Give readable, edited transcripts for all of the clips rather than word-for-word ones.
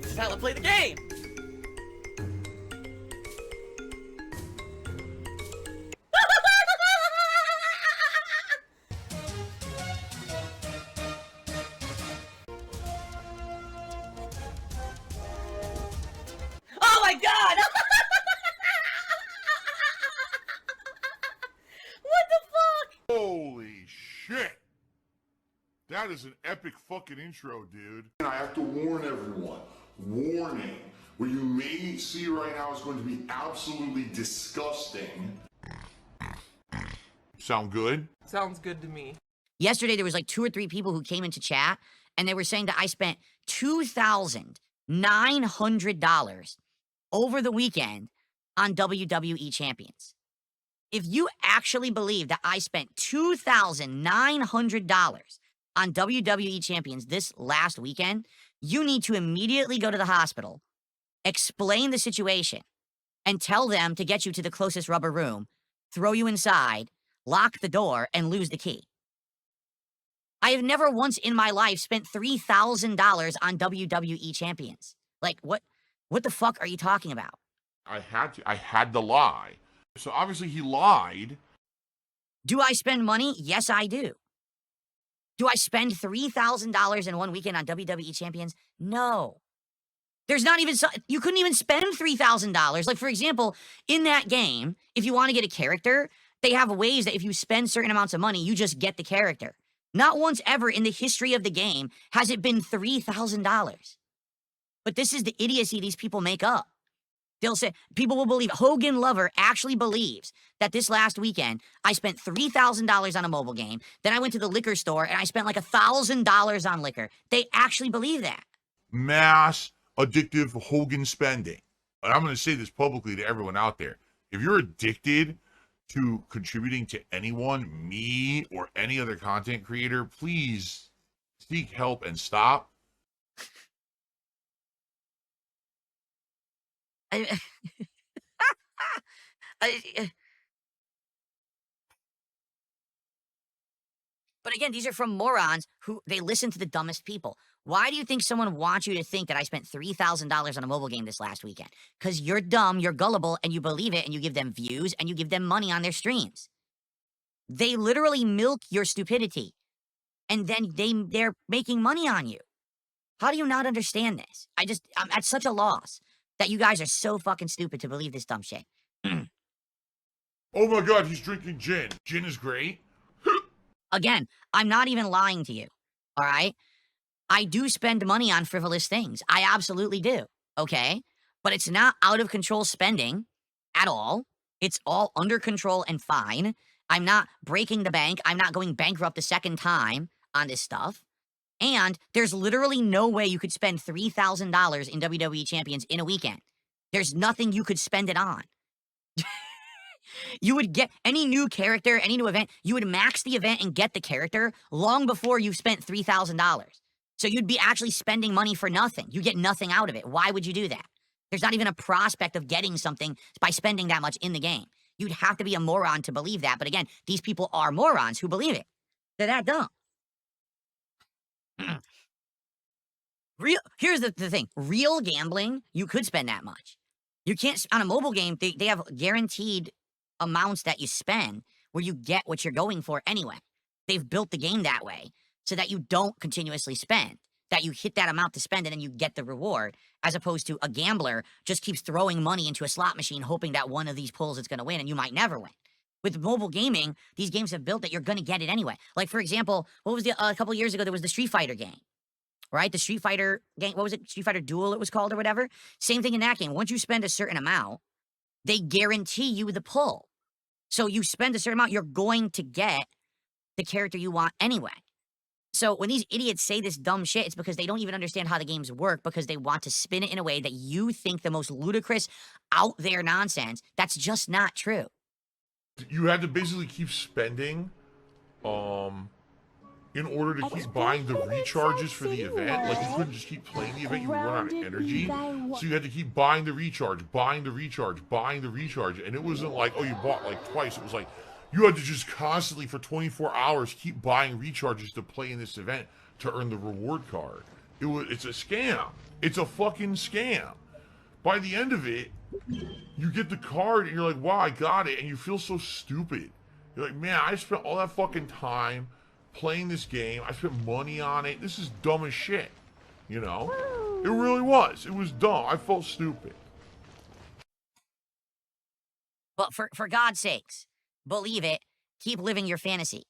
This is how I play the game. Oh my god! What the fuck? Holy shit! That is an epic fucking intro, dude. And I have to warn everyone. Warning. What you may see right now is going to be absolutely disgusting. Sound good? Sounds good to me. Yesterday, there was like 2 or 3 people who came into chat, and they were saying that I spent $2,900 over the weekend on WWE Champions. If you actually believe that I spent $2,900 on WWE Champions this last weekend, you need to immediately go to the hospital, explain the situation, and tell them to get you to the closest rubber room, throw you inside, lock the door, and lose the key. I have never once in my life spent $3,000 on WWE Champions. Like, what the fuck are you talking about? I had to lie. So obviously he lied. Do I spend money? Yes, I do. Do I spend $3,000 in one weekend on WWE Champions? No. There's not even, you couldn't even spend $3,000. Like, for example, in that game, if you want to get a character, they have ways that if you spend certain amounts of money, you just get the character. Not once ever in the history of the game has it been $3,000. But this is the idiocy these people make up. They'll say, people will believe, Hogan Lover actually believes that this last weekend, I spent $3,000 on a mobile game, then I went to the liquor store and I spent like $1,000 on liquor. They actually believe that. Mass addictive Hogan spending. And I'm going to say this publicly to everyone out there. If you're addicted to contributing to anyone, me or any other content creator, please seek help and stop. But again, these are from morons who they listen to the dumbest people. Why do you think someone wants you to think that I spent $3,000 on a mobile game this last weekend? Because you're dumb, you're gullible, and you believe it, and you give them views, and you give them money on their streams. They literally milk your stupidity, and then they're making money on you. How do you not understand this? I'm at such a loss that you guys are so fucking stupid to believe this dumb shit. Oh my god, he's drinking gin. Gin is great. Again, I'm not even lying to you, all right? I do spend money on frivolous things. I absolutely do, okay? But it's not out of control spending at all. It's all under control and fine. I'm not breaking the bank. I'm not going bankrupt a second time on this stuff. And there's literally no way you could spend $3,000 in WWE Champions in a weekend. There's nothing you could spend it on. You would get any new character, any new event, you would max the event and get the character long before you've spent $3,000. So you'd be actually spending money for nothing. You get nothing out of it. Why would you do that? There's not even a prospect of getting something by spending that much in the game. You'd have to be a moron to believe that. But again, these people are morons who believe it. They're that dumb. Here's the thing. Real gambling, you could spend that much. You can't, on a mobile game, they have guaranteed amounts that you spend where you get what you're going for anyway. They've built the game that way so that you don't continuously spend, that you hit that amount to spend and then you get the reward, as opposed to a gambler just keeps throwing money into a slot machine hoping that one of these pulls it's going to win and you might never win. With mobile gaming, these games have built that you're going to get it anyway. Like, for example, what was a couple years ago, there was the Street Fighter game, right? The Street Fighter game, what was it? Street Fighter Duel it was called or whatever. Same thing in that game. Once you spend a certain amount, they guarantee you the pull. So you spend a certain amount, you're going to get the character you want anyway. So when these idiots say this dumb shit, it's because they don't even understand how the games work, because they want to spin it in a way that you think the most ludicrous, out there nonsense. That's just not true. You had to basically keep spending in order to keep buying the recharges for the event. Like, you couldn't just keep playing the event, you would run out of energy. So you had to keep buying the recharge, buying the recharge, buying the recharge. And it wasn't like, oh, you bought like twice. It was like, you had to just constantly for 24 hours keep buying recharges to play in this event to earn the reward card. It's a scam. It's a fucking scam. By the end of it, you get the card and you're like, wow, I got it, and you feel so stupid. You're like, man, I spent all that fucking time playing this game. I spent money on it. This is dumb as shit. You know? It really was. It was dumb. I felt stupid. But for God's sakes, believe it. Keep living your fantasy.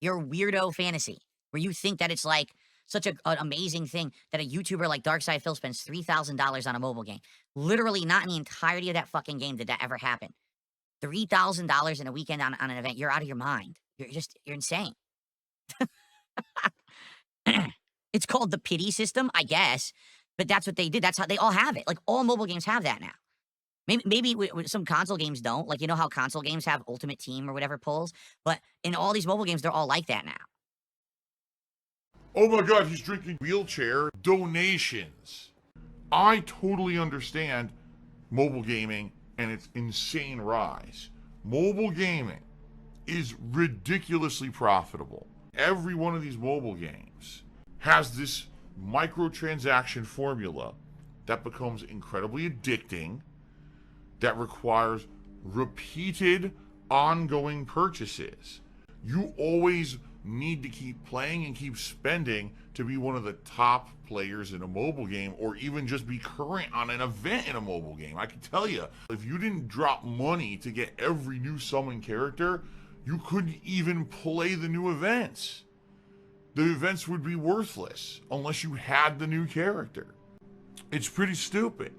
Your weirdo fantasy. Where you think that it's like such an amazing thing that a YouTuber like Darksydephil spends $3,000 on a mobile game. Literally not in the entirety of that fucking game did that ever happen. $3,000 in a weekend on an event. You're out of your mind. You're insane. It's called the pity system, I guess. But that's what they did. That's how they all have it. Like, all mobile games have that now. Maybe some console games don't. Like, you know how console games have Ultimate Team or whatever pulls? But in all these mobile games, they're all like that now. Oh my god, he's drinking wheelchair donations. I totally understand mobile gaming and its insane rise. Mobile gaming is ridiculously profitable. Every one of these mobile games has this microtransaction formula that becomes incredibly addicting, that requires repeated, ongoing purchases. You always need to keep playing and keep spending to be one of the top players in a mobile game, or even just be current on an event in a mobile game. I can tell you, if you didn't drop money to get every new summon character, you couldn't even play the new events. The events would be worthless unless you had the new character. It's pretty stupid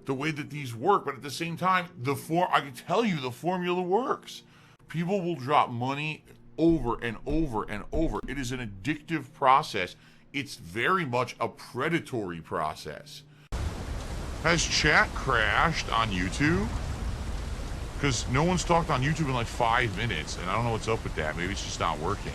the way that these work, but at the same time, I can tell you the formula works. People will drop money over and over and over. It is an addictive process. It's very much a predatory process. Has chat crashed on YouTube? Because no one's talked on YouTube in like 5 minutes, and I don't know what's up with that. Maybe it's just not working.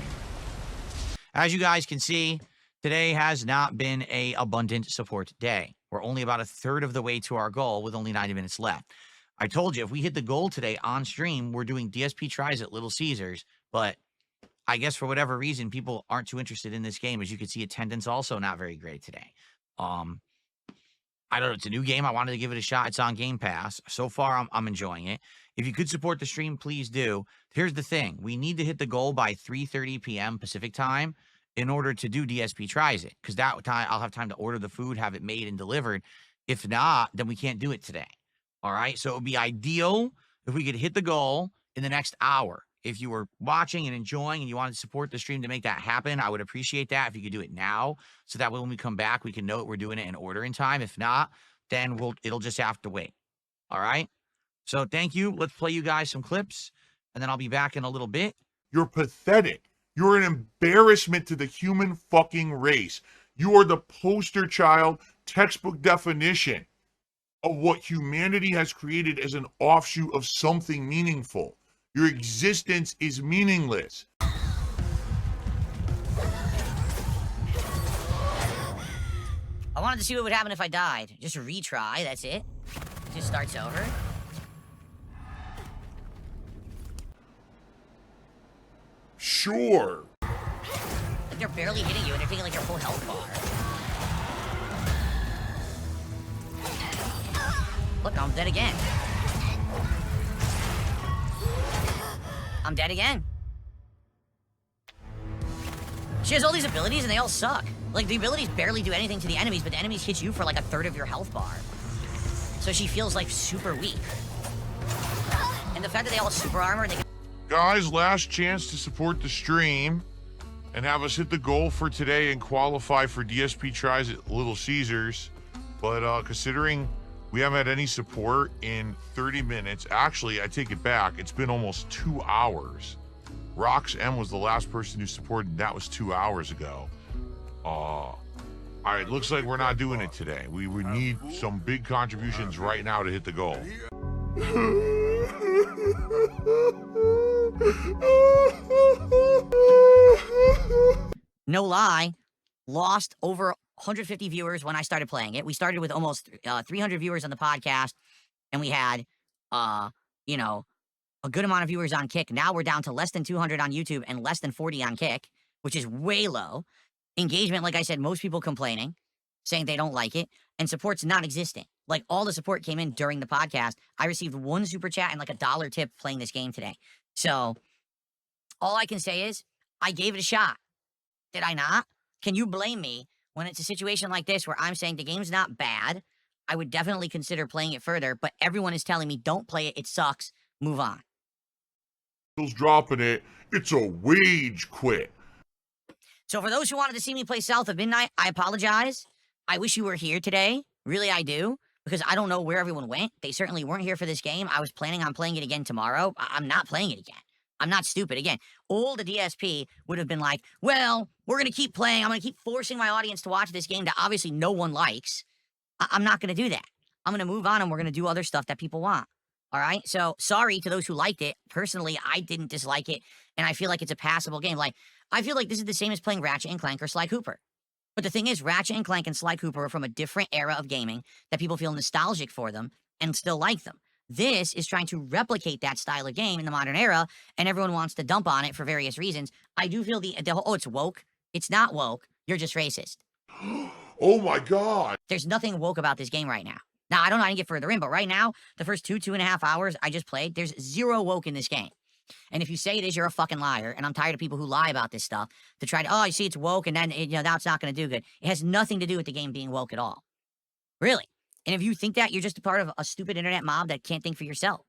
As you guys can see, today has not been an abundant support day. We're only about a third of the way to our goal with only 90 minutes left. I told you, if we hit the goal today on stream, we're doing DSP tries at Little Caesars, but I guess for whatever reason, people aren't too interested in this game. As you can see, attendance also not very great today. I don't know. It's a new game. I wanted to give it a shot. It's on Game Pass. So far, I'm enjoying it. If you could support the stream, please do. Here's the thing. We need to hit the goal by 3:30 p.m. Pacific time in order to do DSP tries it, because that time I'll have time to order the food, have it made and delivered. If not, then we can't do it today. All right? So it would be ideal if we could hit the goal in the next hour. If you were watching and enjoying and you wanted to support the stream to make that happen, I would appreciate that if you could do it now, so that when we come back, we can know we're doing it in order in time. If not, then it'll just have to wait. All right? So thank you. Let's play you guys some clips, and then I'll be back in a little bit. You're pathetic. You're an embarrassment to the human fucking race. You are the poster child, textbook definition of what humanity has created as an offshoot of something meaningful. Your existence is meaningless. I wanted to see what would happen if I died. Just retry, that's it. It just starts over. Sure. Like, they're barely hitting you and they're taking like your whole health bar. Look, I'm dead again. I'm dead again. She has all these abilities and they all suck. Like, the abilities barely do anything to the enemies, but the enemies hit you for like a third of your health bar. So she feels like super weak. And the fact that they all have super armor and they can... Guys, last chance to support the stream and have us hit the goal for today and qualify for DSP tries at Little Caesars. But considering we haven't had any support in 30 minutes, actually, I take it back. It's been almost 2 hours. Rox M was the last person who supported, and that was 2 hours ago. All right, looks like we're not doing it today. We would need some big contributions right now to hit the goal. No lie, lost over 150 viewers when I started playing it. We started with almost 300 viewers on the podcast, and we had, you know, a good amount of viewers on Kick. Now we're down to less than 200 on YouTube and less than 40 on Kick, which is way low. Engagement, like I said, most people complaining. saying they don't like it, and support's non-existent. Like, all the support came in during the podcast. I received 1 super chat and like a $1 tip playing this game today. So all I can say is I gave it a shot. Did I not? Can you blame me when it's a situation like this where I'm saying the game's not bad? I would definitely consider playing it further, but everyone is telling me don't play it. It sucks. Move on. Dropping it. It's a wage quit. So for those who wanted to see me play South of Midnight, I apologize. I wish you were here today. Really, I do. Because I don't know where everyone went. They certainly weren't here for this game. I was planning on playing it again tomorrow. I'm not playing it again. I'm not stupid. Again, old DsP would have been like, well, we're going to keep playing. I'm going to keep forcing my audience to watch this game that obviously no one likes. I'm not going to do that. I'm going to move on and we're going to do other stuff that people want. All right? So sorry to those who liked it. Personally, I didn't dislike it. And I feel like it's a passable game. Like, I feel like this is the same as playing Ratchet and Clank or Sly Cooper. But the thing is, Ratchet and Clank and Sly Cooper are from a different era of gaming that people feel nostalgic for them and still like them. This is trying to replicate that style of game in the modern era, and everyone wants to dump on it for various reasons. I do feel the whole, oh, it's woke. It's not woke. You're just racist. Oh my God. There's nothing woke about this game right now. Now, I don't know how to get further in, but right now, the first 2.5 hours I just played, there's 0 woke in this game. And if you say it is, you're a fucking liar. And I'm tired of people who lie about this stuff to try to, oh, you see, it's woke, and then, now it's not going to do good. It has nothing to do with the game being woke at all. Really. And if you think that, you're just a part of a stupid internet mob that can't think for yourself.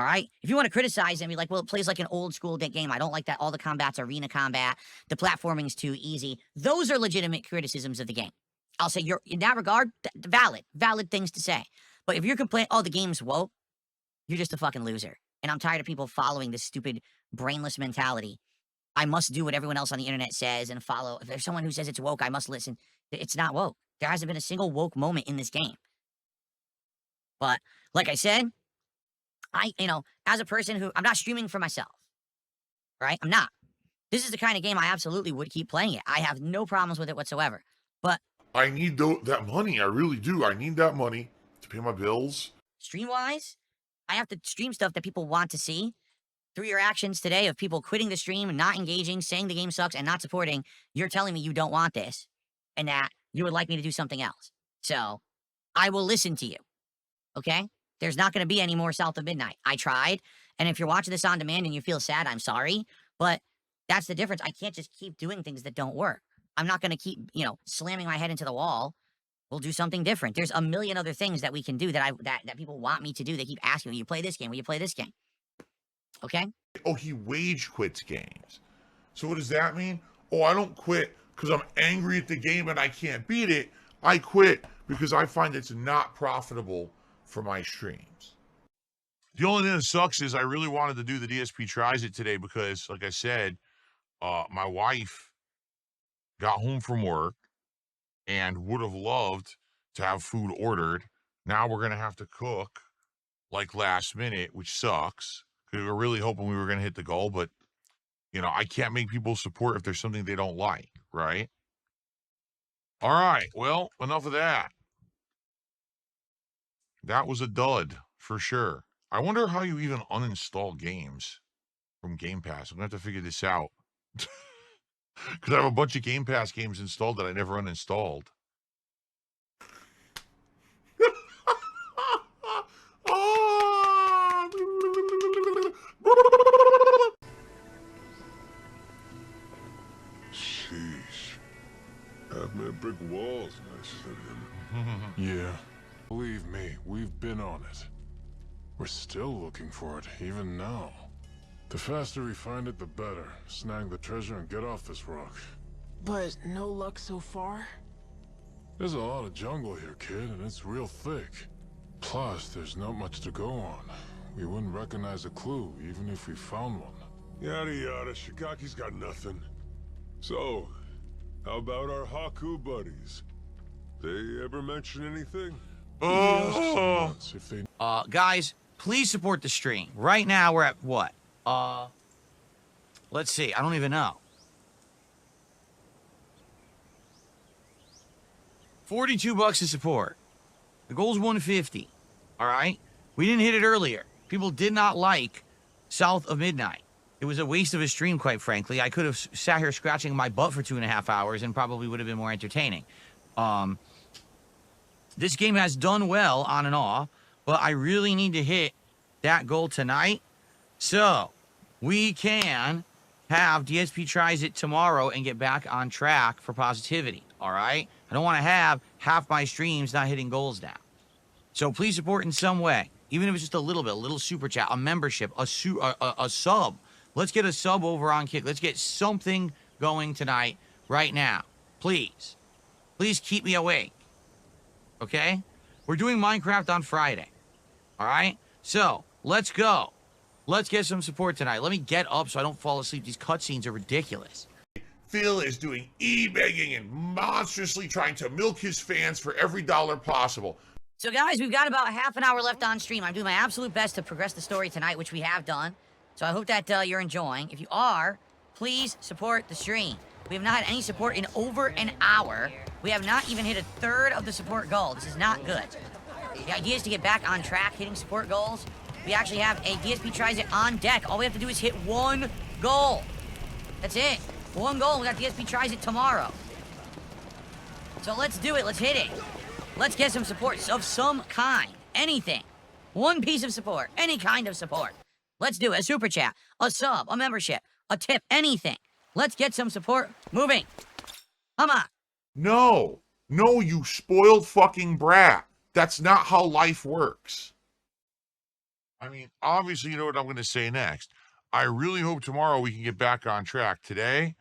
All right? If you want to criticize it and be like, well, it plays like an old school game. I don't like that all the combat's arena combat. The platforming's too easy. Those are legitimate criticisms of the game. I'll say you're, in that regard, valid things to say. But if you're complaining, oh, the game's woke, you're just a fucking loser. And I'm tired of people following this stupid, brainless mentality. I must do what everyone else on the internet says and follow. If there's someone who says it's woke, I must listen. It's not woke. There hasn't been a single woke moment in this game. But, like I said, as a person who, I'm not streaming for myself. Right? I'm not. This is the kind of game I absolutely would keep playing it. I have no problems with it whatsoever. But I need that money. I really do. I need that money to pay my bills. Stream-wise, I have to stream stuff that people want to see. Through your actions today of people quitting the stream and not engaging, saying the game sucks, and not supporting, you're telling me you don't want this and that you would like me to do something else. So, I will listen to you. Okay? There's not going to be any more South of Midnight. I tried, and if you're watching this on demand and you feel sad, I'm sorry, but that's the difference. I can't just keep doing things that don't work. I'm not going to keep, slamming my head into the wall. We'll do something different. There's a million other things that we can do that people want me to do. They keep asking, will you play this game? Will you play this game? Okay? Oh, he wage quits games. So what does that mean? Oh, I don't quit because I'm angry at the game and I can't beat it. I quit because I find it's not profitable for my streams. The only thing that sucks is I really wanted to do the DSP Tries It today because, like I said, my wife got home from work and would have loved to have food ordered. Now we're going to have to cook like last minute, which sucks. We were really hoping we were going to hit the goal, but, I can't make people support if there's something they don't like, right? All right, well, enough of that. That was a dud, for sure. I wonder how you even uninstall games from Game Pass. I'm going to have to figure this out. Because I have a bunch of Game Pass games installed that I never uninstalled. Sheesh. Having brick walls nicer than Yeah. Believe me, we've been on it. We're still looking for it, even now. The faster we find it, the better. Snag the treasure and get off this rock. But no luck so far? There's a lot of jungle here, kid, and it's real thick. Plus, there's not much to go on. We wouldn't recognize a clue, even if we found one. Yada yada, Shigaki's got nothing. So, how about our Haku buddies? They ever mention anything? Oh, If they Guys, please support the stream. Right now, we're at what? Let's see. I don't even know. 42 bucks to support. The goal's 150. All right? We didn't hit it earlier. People did not like South of Midnight. It was a waste of a stream, quite frankly. I could have sat here scratching my butt for 2.5 hours and probably would have been more entertaining. This game has done well on and off, but I really need to hit that goal tonight so we can have DSP tries it tomorrow and get back on track for positivity, all right? I don't want to have half my streams not hitting goals now. So please support in some way, even if it's just a little super chat, a membership, a sub. Let's get a sub over on Kick. Let's get something going tonight, right now. Please. Please keep me awake. Okay? We're doing Minecraft on Friday. All right? So, let's go. Let's get some support tonight. Let me get up so I don't fall asleep. These cutscenes are ridiculous. Phil is doing e-begging and monstrously trying to milk his fans for every dollar possible. So guys, we've got about half an hour left on stream. I'm doing my absolute best to progress the story tonight, which we have done. So I hope that you're enjoying. If you are, please support the stream. We have not had any support in over an hour. We have not even hit a third of the support goal. This is not good. The idea is to get back on track, hitting support goals. We actually have a DSP tries it on deck. All we have to do is hit one goal. That's it. One goal. We got DSP tries it tomorrow. So let's do it. Let's hit it. Let's get some support of some kind. Anything. One piece of support. Any kind of support. Let's do it. A super chat. A sub. A membership. A tip. Anything. Let's get some support moving. Come on. No, you spoiled fucking brat. That's not how life works. I mean, obviously, you know what I'm going to say next. I really hope tomorrow we can get back on track. Today,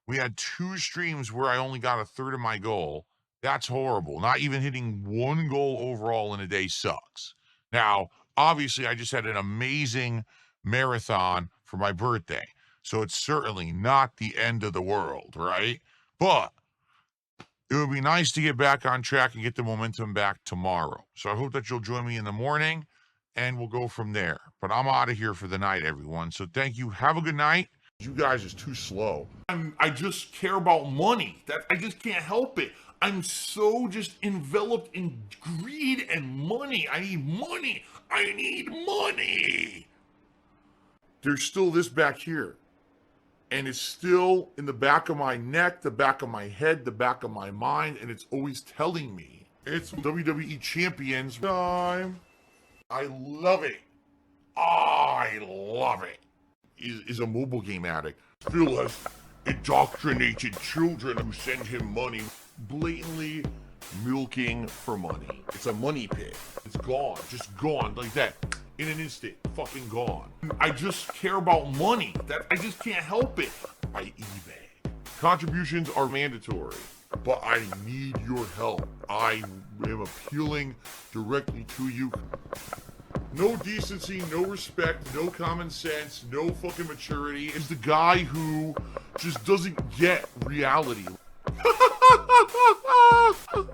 we had 2 streams where I only got a third of my goal. That's horrible. Not even hitting one goal overall in a day sucks. Now, obviously, I just had an amazing marathon for my birthday. So it's certainly not the end of the world, right? But it would be nice to get back on track and get the momentum back tomorrow. So I hope that you'll join me in the morning and we'll go from there. But I'm out of here for the night, everyone. So thank you. Have a good night. You guys is too slow. I just care about money. I just can't help it. I'm so just enveloped in greed and money. I need money. I need money. There's still this back here. And it's still in the back of my neck, the back of my head, the back of my mind, and it's always telling me it's WWE Champions time. I love it. I love it. Is a mobile game addict. Phil has indoctrinated children who send him money, blatantly milking for money. It's a money pit. It's gone, just gone like that. In an instant, fucking gone. I just care about money. I just can't help it. I eBay. Contributions are mandatory, but I need your help. I am appealing directly to you. No decency, no respect, no common sense, no fucking maturity. Is the guy who just doesn't get reality.